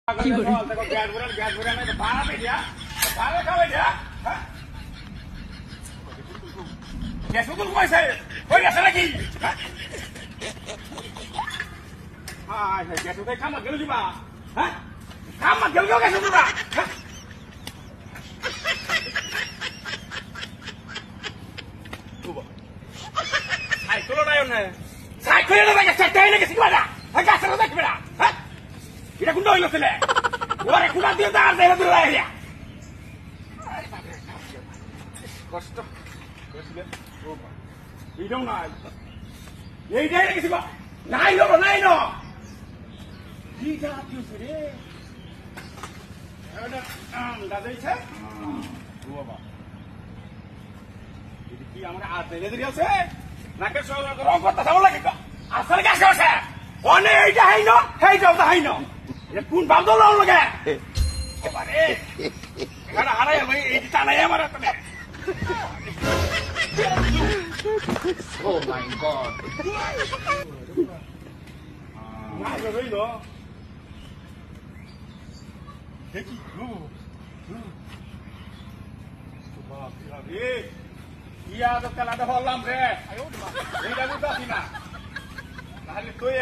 কি করে গ্যাস ভরে না ভাড়া দিয়া ভাড়া খাওয়াই দিয়া গ্যাস উতুল কইছে কই গেছে নাকি হ্যাঁ গ্যাস উতাই খামাত গেল দিবা হ্যাঁ খামাত গেল গ্যাস উতুলবা সাইকেল নাই না সাইকেল না গ্যাস চাই না গেছি কিবা গ্যাস না কিবা হ্যাঁ এটা কোন হইল ছেলে ওরে কোন দিয়ে দাঁড় দেবে তুই রাইয়া কষ্ট কইছিলে ও বা এইটাও নাই এইটাই রেখেছি বা নাই নো নাই নো এইটা কি রে এটা দাদাইছে ও বাবা এটা কি আমরা আর দেলে দিই আছে নাকে সব রং করতে যাবো লাগে আসলে গ্যাস আছে ওনে এইটা হাইনো হেইটাও তো হাইনো এটা কোন বান্দর লাও লাগে এবারে এখানে হারাই ভাই এই টানাই আমার তুমি Oh my God! না রইলো দেখি বাপরে ইয়া তো কালাটা হলাম রে এইটা বুঝতাছি না তাহলে তুই